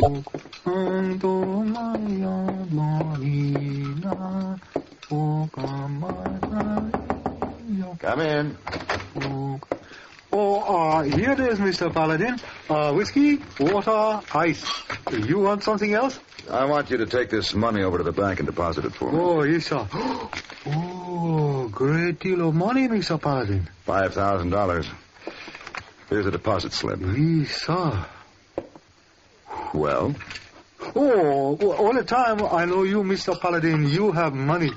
Come in. Here it is, Mr. Paladin. Whiskey, water, ice. You want something else? I want you to take this money over to the bank and deposit it for me. Oh, yes, sir. Great deal of money, Mr. Paladin. $5,000. Here's a deposit slip. Yes, sir. Well? All the time I know you, Mr. Paladin, you have money.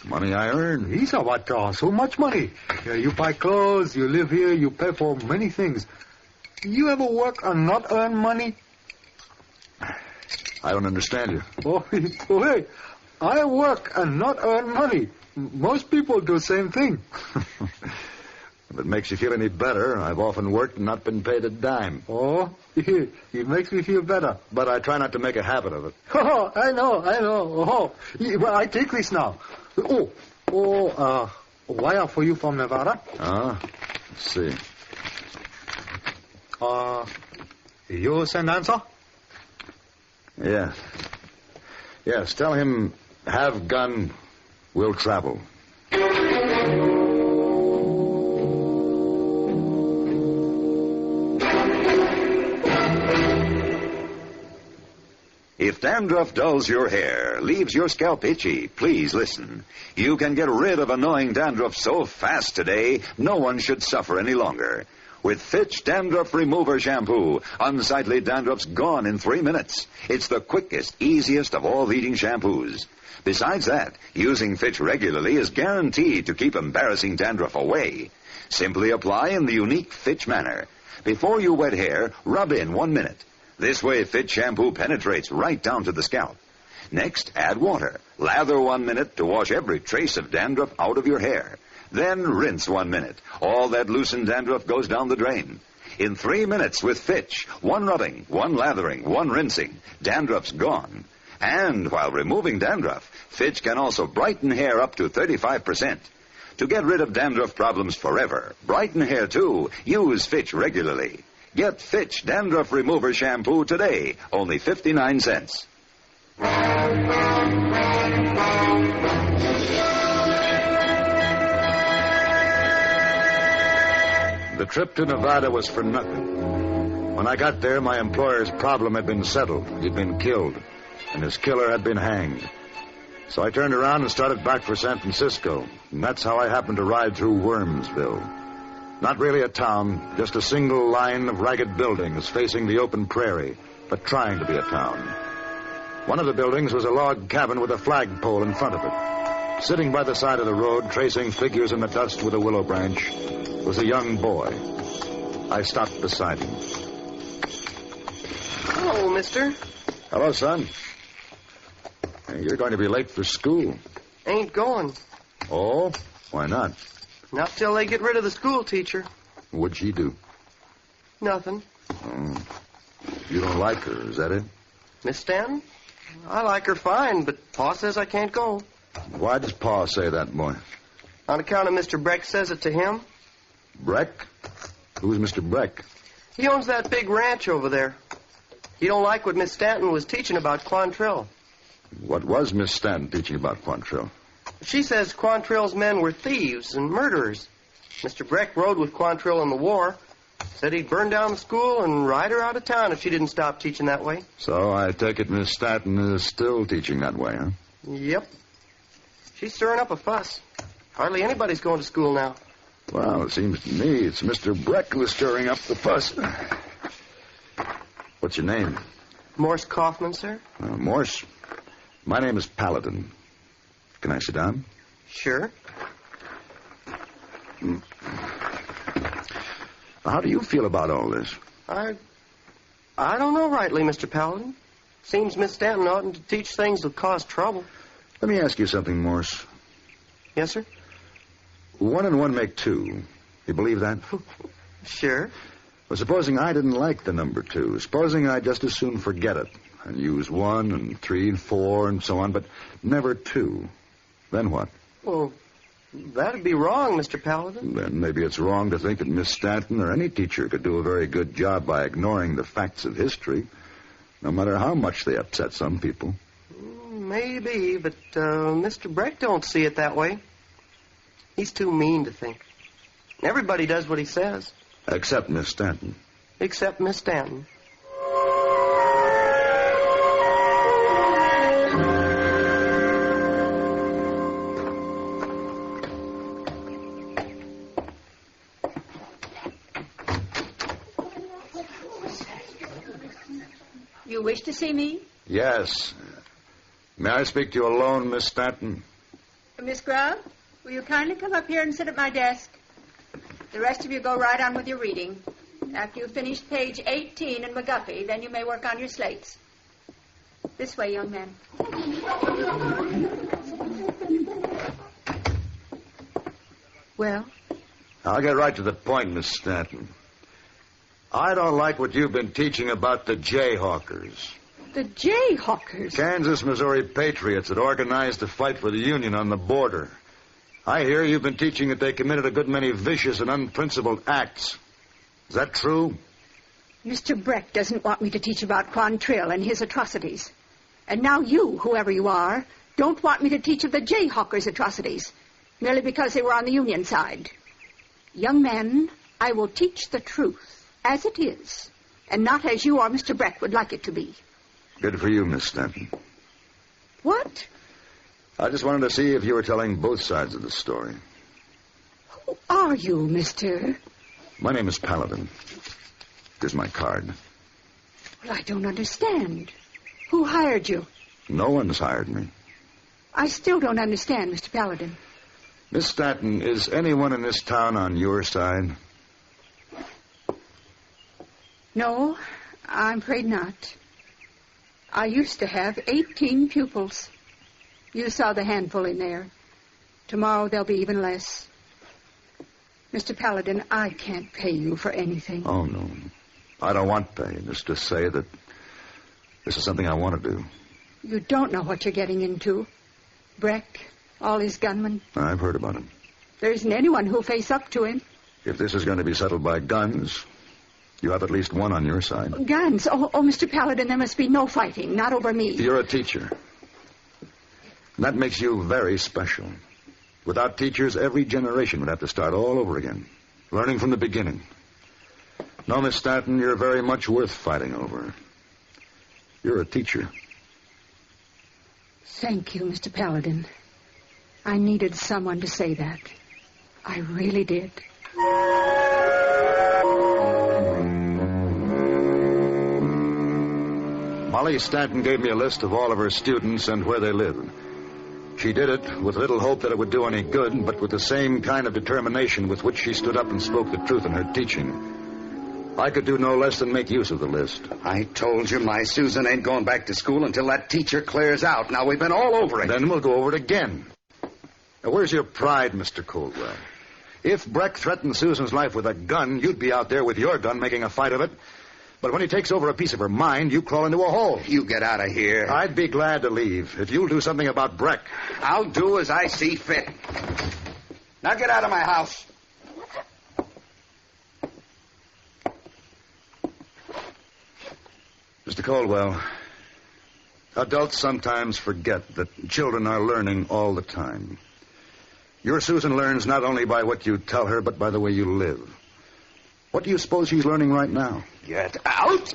Money I earn. Yes, sir, but so much money. You buy clothes, you live here, you pay for many things. You ever work and not earn money? I don't understand you. Hey, I work and not earn money. Most people do the same thing. If it makes you feel any better, I've often worked and not been paid a dime. Oh, it makes me feel better. But I try not to make a habit of it. Oh, I know. Well, I take this now. Wire for you from Nevada. Let's see. You send answer? Yes. Yes, tell him, have gun, will travel. If dandruff dulls your hair, leaves your scalp itchy, please listen. You can get rid of annoying dandruff so fast today, no one should suffer any longer. With Fitch Dandruff Remover Shampoo, unsightly dandruff's gone in 3 minutes. It's the quickest, easiest of all leading shampoos. Besides that, using Fitch regularly is guaranteed to keep embarrassing dandruff away. Simply apply in the unique Fitch manner. Before you wet hair, rub in 1 minute. This way, Fitch shampoo penetrates right down to the scalp. Next, add water. Lather 1 minute to wash every trace of dandruff out of your hair. Then rinse 1 minute. All that loosened dandruff goes down the drain. In 3 minutes with Fitch, 1 rubbing, 1 lathering, 1 rinsing, dandruff's gone. And while removing dandruff, Fitch can also brighten hair up to 35%. To get rid of dandruff problems forever, brighten hair too, use Fitch regularly. Get Fitch Dandruff Remover Shampoo today, only 59 cents. The trip to Nevada was for nothing. When I got there, my employer's problem had been settled. He'd been killed, and his killer had been hanged. So I turned around and started back for San Francisco, and that's how I happened to ride through Wormsville. Not really a town, just a single line of ragged buildings facing the open prairie, but trying to be a town. One of the buildings was a log cabin with a flagpole in front of it. Sitting by the side of the road, tracing figures in the dust with a willow branch, was a young boy. I stopped beside him. Hello, mister. Hello, son. Hey, you're going to be late for school. Ain't going. Oh? Why not? Not till they get rid of the school teacher. What'd she do? Nothing. Oh. You don't like her, is that it? Miss Stanton? I like her fine, but Pa says I can't go. Why does Pa say that, boy? On account of Mr. Breck says it to him. Breck? Who's Mr. Breck? He owns that big ranch over there. He don't like what Miss Stanton was teaching about Quantrill. What was Miss Stanton teaching about Quantrill? She says Quantrill's men were thieves and murderers. Mr. Breck rode with Quantrill in the war. Said he'd burn down the school and ride her out of town if she didn't stop teaching that way. So I take it Miss Stanton is still teaching that way, huh? Yep. She's stirring up a fuss. Hardly anybody's going to school now. Well, it seems to me it's Mr. Breck who's stirring up the fuss. What's your name? Morse Kaufman, sir. Morse. My name is Paladin. Can I sit down? Sure. How do you feel about all this? I don't know rightly, Mr. Paladin. Seems Miss Stanton oughtn't to teach things that cause trouble. Let me ask you something, Morse. Yes, sir? 1 and 1 make 2. You believe that? Sure. Well, supposing I didn't like the number 2. Supposing I'd just as soon forget it and use 1 and 3 and 4 and so on, but never 2. Then what? Well, that'd be wrong, Mr. Paladin. Then maybe it's wrong to think that Miss Stanton or any teacher could do a very good job by ignoring the facts of history. no matter how much they upset some people. Maybe, but Mr. Breck don't see it that way. He's too mean to think. Everybody does what he says. Except Miss Stanton. Except Miss Stanton. You wish to see me? Yes. May I speak to you alone, Miss Stanton? Miss Grubb, will you kindly come up here and sit at my desk? The rest of you go right on with your reading. After you've finished page 18 in McGuffey, then you may work on your slates. This way, young man. Well? I'll get right to the point, Miss Stanton. I don't like what you've been teaching about the Jayhawkers. The Jayhawkers? Kansas, Missouri patriots that organized to fight for the Union on the border. I hear you've been teaching that they committed a good many vicious and unprincipled acts. Is that true? Mr. Breck doesn't want me to teach about Quantrill and his atrocities. And now you, whoever you are, don't want me to teach of the Jayhawkers' atrocities, merely because they were on the Union side. Young men, I will teach the truth as it is, and not as you or Mr. Breck would like it to be. Good for you, Miss Stanton. What? I just wanted to see if you were telling both sides of the story. Who are you, mister? My name is Paladin. Here's my card. Well, I don't understand. Who hired you? No one's hired me. I still don't understand, Mr. Paladin. Miss Stanton, is anyone in this town on your side? No, I'm afraid not. I used to have 18 pupils. You saw the handful in there. Tomorrow there'll be even less. Mr. Paladin, I can't pay you for anything. Oh, no. I don't want pay. Just to say that this is something I want to do. You don't know what you're getting into. Breck, all his gunmen. I've heard about him. There isn't anyone who'll face up to him. If this is going to be settled by guns, you have at least one on your side. Guns? Oh, Mr. Paladin, there must be no fighting. Not over me. You're a teacher. And that makes you very special. Without teachers, every generation would have to start all over again, learning from the beginning. No, Miss Stanton, you're very much worth fighting over. You're a teacher. Thank you, Mr. Paladin. I needed someone to say that. I really did. Molly Stanton gave me a list of all of her students and where they live. She did it with little hope that it would do any good, but with the same kind of determination with which she stood up and spoke the truth in her teaching. I could do no less than make use of the list. I told you my Susan ain't going back to school until that teacher clears out. Now, we've been all over it. Then we'll go over it again. Now, where's your pride, Mr. Coldwell? If Breck threatened Susan's life with a gun, you'd be out there with your gun making a fight of it. But when he takes over a piece of her mind, you crawl into a hole. You get out of here. I'd be glad to leave if you'll do something about Breck. I'll do as I see fit. Now get out of my house. Mr. Coldwell, adults sometimes forget that children are learning all the time. Your Susan learns not only by what you tell her, but by the way you live. What do you suppose she's learning right now? Get out!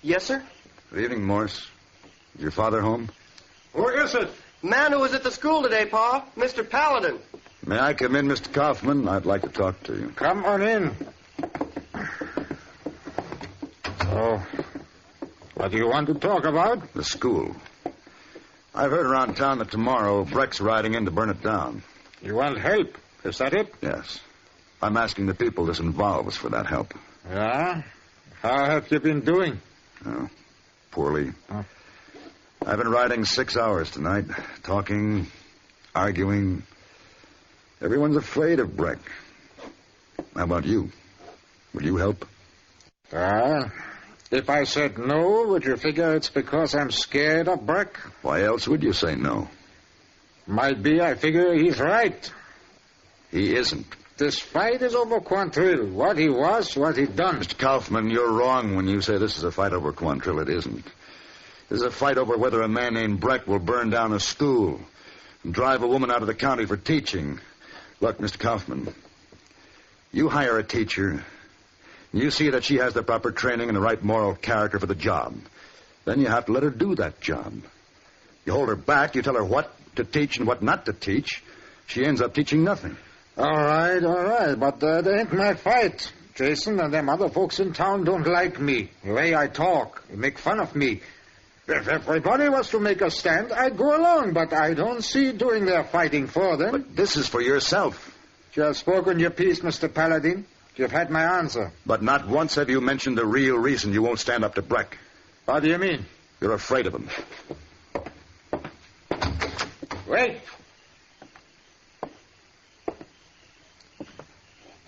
Yes, sir? Good evening, Morse. Is your father home? Who is it? Man who was at the school today, Pa. Mr. Paladin. May I come in, Mr. Kaufman? I'd like to talk to you. Come on in. So, what do you want to talk about? The school. I've heard around town that tomorrow Breck's riding in to burn it down. You want help? Is that it? Yes. I'm asking the people this involves for that help. Yeah? How have you been doing? Oh, poorly. Huh? I've been riding 6 hours tonight, talking, arguing. Everyone's afraid of Breck. How about you? Will you help? If I said no, would you figure it's because I'm scared of Breck? Why else would you say no? Might be I figure he's right. He isn't. This fight is over Quantrill. What he was, what he done. Mr. Kaufman, you're wrong when you say this is a fight over Quantrill. It isn't. This is a fight over whether a man named Breck will burn down a school and drive a woman out of the county for teaching. Look, Mr. Kaufman, you hire a teacher. You see that she has the proper training and the right moral character for the job. Then you have to let her do that job. You hold her back, you tell her what to teach and what not to teach. She ends up teaching nothing. All right, but that ain't my fight. Jason and them other folks in town don't like me. The way I talk, they make fun of me. If everybody was to make a stand, I'd go along, but I don't see doing their fighting for them. But this is for yourself. You have spoken your piece, Mr. Paladin. You've had my answer. But not once have you mentioned the real reason you won't stand up to Breck. What do you mean? You're afraid of him. Wait.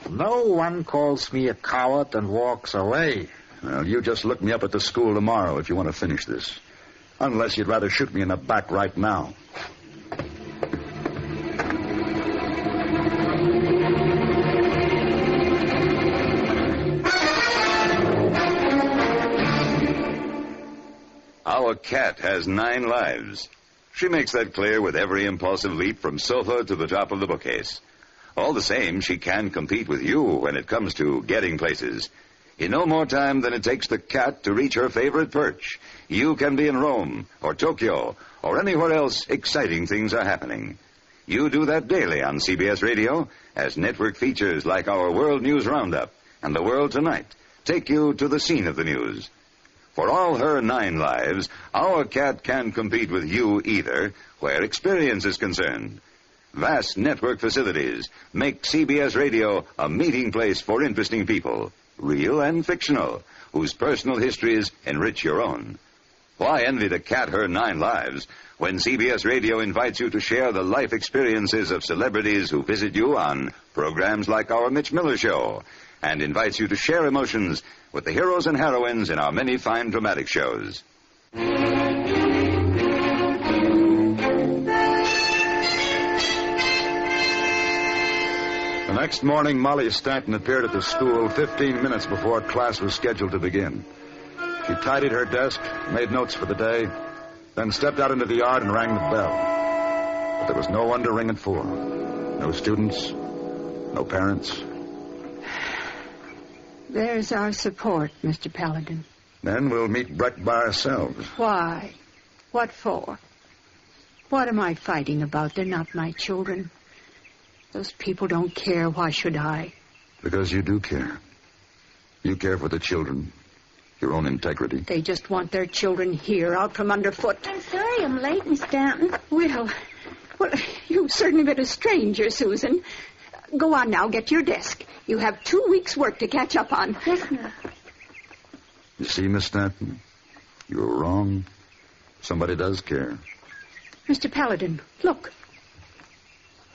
No one calls me a coward and walks away. Well, you just look me up at the school tomorrow if you want to finish this. Unless you'd rather shoot me in the back right now. Our cat has 9 lives. She makes that clear with every impulsive leap from sofa to the top of the bookcase. All the same, she can compete with you when it comes to getting places. In no more time than it takes the cat to reach her favorite perch, you can be in Rome or Tokyo or anywhere else exciting things are happening. You do that daily on CBS Radio as network features like our World News Roundup and The World Tonight take you to the scene of the news. For all her 9 lives, our cat can compete with you either where experience is concerned. Vast network facilities make CBS Radio a meeting place for interesting people, real and fictional, whose personal histories enrich your own. Why envy the cat her 9 lives when CBS Radio invites you to share the life experiences of celebrities who visit you on programs like our Mitch Miller Show, and invites you to share emotions with the heroes and heroines in our many fine dramatic shows. The next morning, Molly Stanton appeared at the school 15 minutes before class was scheduled to begin. She tidied her desk, made notes for the day, then stepped out into the yard and rang the bell. But there was no one to ring it for. No students, no parents. There's our support, Mr. Paladin. Then we'll meet Breck by ourselves. Why? What for? What am I fighting about? They're not my children. Those people don't care. Why should I? Because you do care. You care for the children, your own integrity. They just want their children here, out from underfoot. I'm sorry I'm late, Miss Stanton. Well, you've certainly been a stranger, Susan. Go on now, get your desk. You have 2 weeks' work to catch up on. Yes, ma'am. You see, Miss Stanton, you were wrong. Somebody does care. Mr. Paladin, look.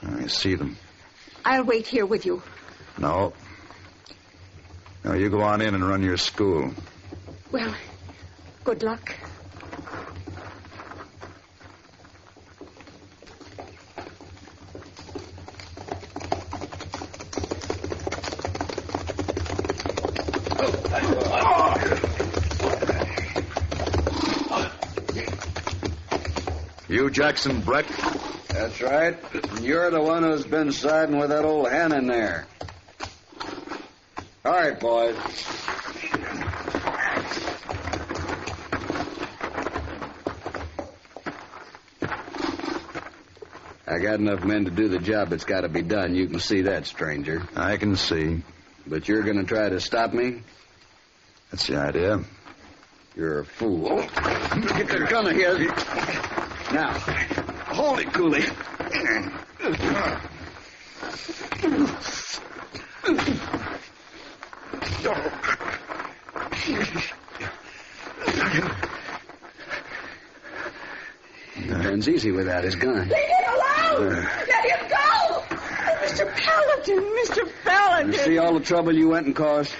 I see them. I'll wait here with you. No. No, you go on in and run your school. Well, good luck. You, Jackson Breck? That's right. You're the one who's been siding with that old hen in there. All right, boys. I got enough men to do the job that's got to be done. You can see that, stranger. I can see. But you're going to try to stop me? That's the idea. You're a fool. Get the gun of his. Now, hold it, Cooley. Turns easy without his gun. Leave him alone! Let him go! Mr. Paladin, Mr. Paladin. You see all the trouble you went and caused?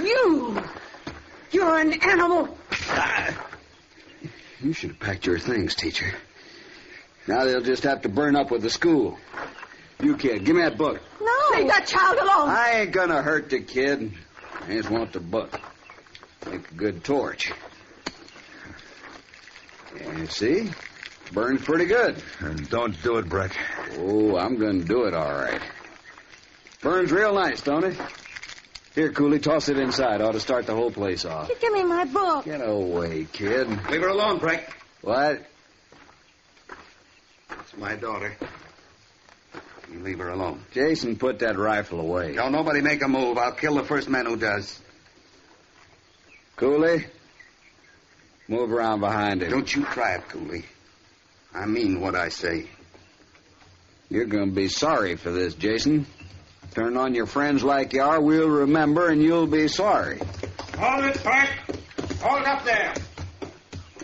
You! You're an animal. You should have packed your things, teacher. Now they'll just have to burn up with the school. You kid, give me that book. No. Leave that child alone. I ain't gonna hurt the kid. I just want the book. Make a good torch. Yeah, see? Burns pretty good. And don't do it, Breck. Oh, I'm gonna do it all right. Burns real nice, don't it? Here, Cooley, toss it inside. Ought to start the whole place off. You give me my book. Get away, kid. Leave her alone, Breck. What? It's my daughter. You leave her alone. Jason, put that rifle away. Don't nobody make a move. I'll kill the first man who does. Cooley, move around behind him. Don't you try it, Cooley. I mean what I say. You're going to be sorry for this, Jason. Turn on your friends like you are, we'll remember, and you'll be sorry. Hold it, Breck. Hold up there.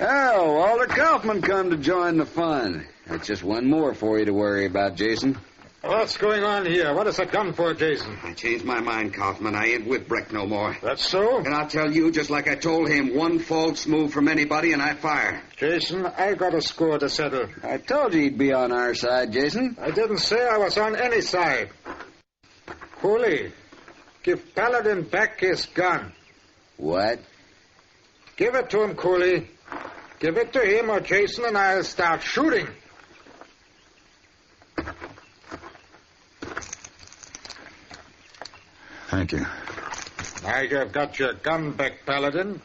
Oh, Walter Kaufman come to join the fun. That's just one more for you to worry about, Jason. What's going on here? What is that gun for, Jason? I changed my mind, Kaufman. I ain't with Breck no more. That's so? And I'll tell you, just like I told him, one false move from anybody and I fire. Jason, I got a score to settle. I told you he'd be on our side, Jason. I didn't say I was on any side. Cooley, give Paladin back his gun. What? Give it to him, Cooley. Give it to him or Jason and I'll start shooting. Thank you. Now you've got your gun back, Paladin.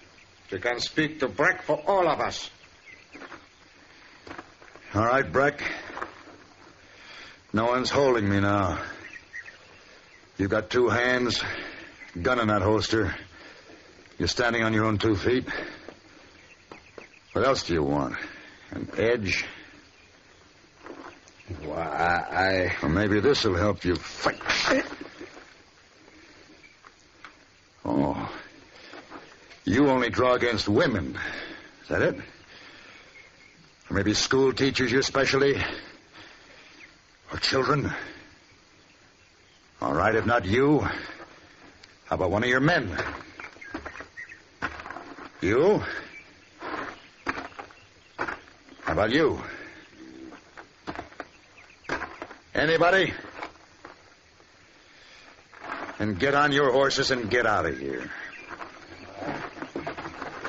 You can speak to Breck for all of us. All right, Breck. No one's holding me now. You've got two hands, gun in that holster. You're standing on your own 2 feet. What else do you want? An edge? Well, Or maybe this will help you fight. Oh. You only draw against women. Is that it? Or maybe school teachers, your specialty? Or children? All right, if not you, how about one of your men? You? How about you? Anybody? And get on your horses and get out of here.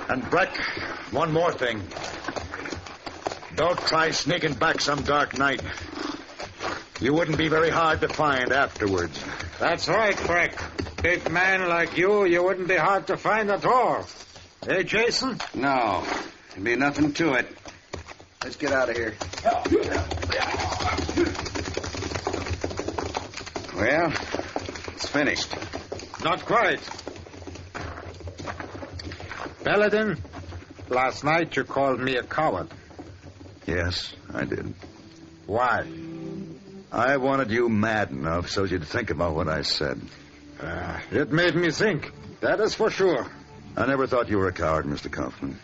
And Breck, one more thing. Don't try sneaking back some dark night. You wouldn't be very hard to find afterwards. That's right, Breck. Big man like you wouldn't be hard to find at all. Hey, Jason? No, there'd be nothing to it. let's get out of here. Well, it's finished. Not quite. Paladin, last night you called me a coward. Yes, I did. Why? I wanted you mad enough so you'd think about what I said. It made me think. That is for sure. I never thought you were a coward, Mr. Kaufman.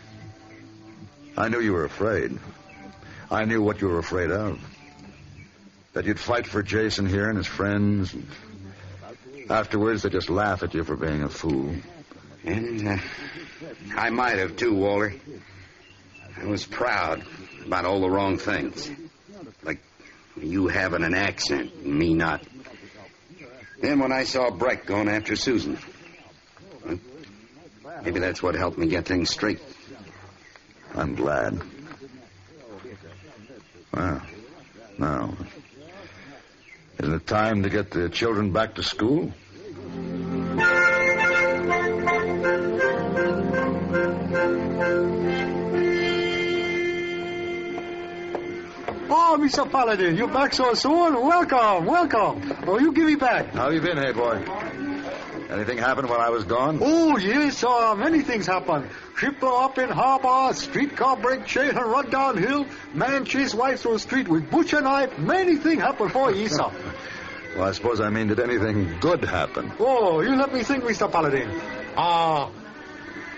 I knew you were afraid. I knew what you were afraid of. That you'd fight for Jason here and his friends. And afterwards, they'd just laugh at you for being a fool. And I might have, too, Walter. I was proud about all the wrong things. Like you having an accent and me not. Then when I saw Breck going after Susan, well, maybe that's what helped me get things straight. I'm glad. Well, now, isn't it time to get the children back to school? Oh, Mr. Paladin, you're back so soon? Welcome, welcome. Oh, you give me back. How you been, hey boy? Anything happened while I was gone? Oh, yes, many things happened. Ship blow up in harbor, streetcar break chain and run downhill, man chase wife through the street with butcher knife. Many things happened for you, sir. Well, I suppose I mean, did anything good happen? Oh, you let me think, Mr. Paladin.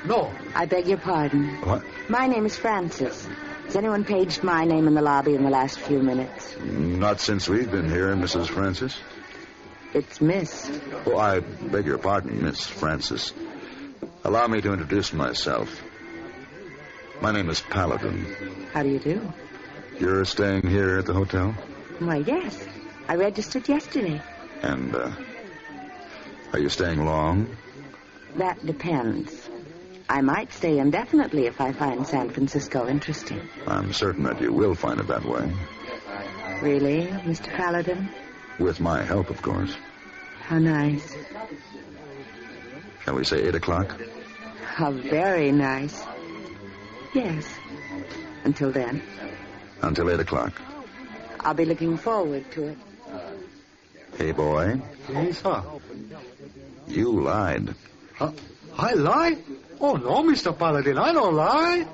No. I beg your pardon. What? My name is Francis. Has anyone paged my name in the lobby in the last few minutes? Not since we've been here, Mrs. Francis. It's Miss. Oh, I beg your pardon, Miss Francis. Allow me to introduce myself. My name is Paladin. How do you do? You're staying here at the hotel? Why, yes. I registered yesterday. And, are you staying long? That depends. I might stay indefinitely if I find San Francisco interesting. I'm certain that you will find it that way. Really, Mr. Paladin? With my help, of course. How nice. Shall we say 8 o'clock? How very nice. Yes. Until then. Until 8 o'clock. I'll be looking forward to it. Hey, boy. Yes, sir. You lied. I lie? Oh, no, Mr. Paladin, I don't lie.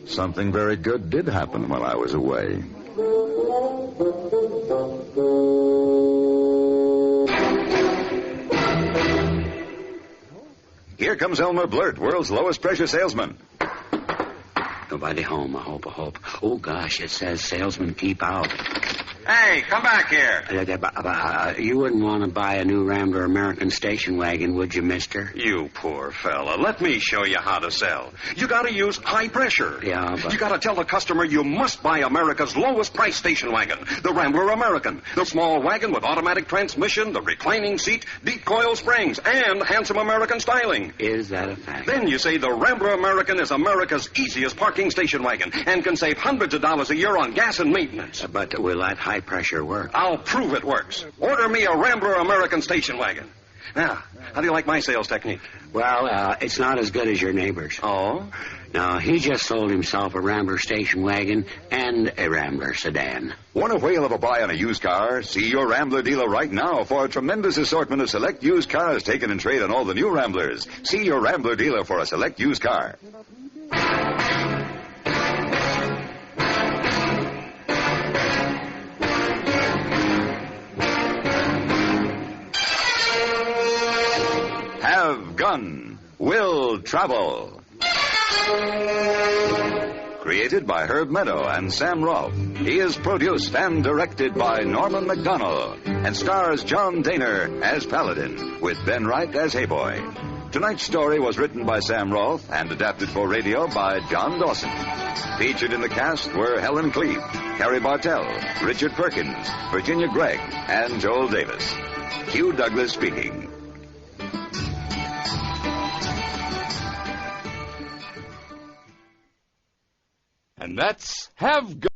Something very good did happen while I was away. Here comes Elmer Blurt, world's lowest pressure salesman. Nobody home, I hope. Oh, gosh, it says salesmen keep out. Hey, come back here. You wouldn't want to buy a new Rambler American station wagon, would you, mister? You poor fella. Let me show you how to sell. You got to use high pressure. Yeah, but... You got to tell the customer you must buy America's lowest price station wagon, the Rambler American. The small wagon with automatic transmission, the reclining seat, deep coil springs, and handsome American styling. Is that a fact? Then you say the Rambler American is America's easiest parking station wagon and can save hundreds of dollars a year on gas and maintenance. But will that high pressure work? I'll prove it works. Order me a Rambler American station wagon. Now, how do you like my sales technique? Well, it's not as good as your neighbor's. Oh? No, he just sold himself a Rambler station wagon and a Rambler sedan. Want a whale of a buy on a used car? See your Rambler dealer right now for a tremendous assortment of select used cars taken in trade on all the new Ramblers. See your Rambler dealer for a select used car. Have Gun, Will Travel. Created by Herb Meadow and Sam Rolfe. He is produced and directed by Norman McDonald and stars John Daner as Paladin with Ben Wright as Hayboy. Tonight's story was written by Sam Rolfe and adapted for radio by John Dawson. Featured in the cast were Helen Cleve, Carrie Bartell, Richard Perkins, Virginia Gregg, and Joel Davis. Hugh Douglas speaking. And that's Have Gun.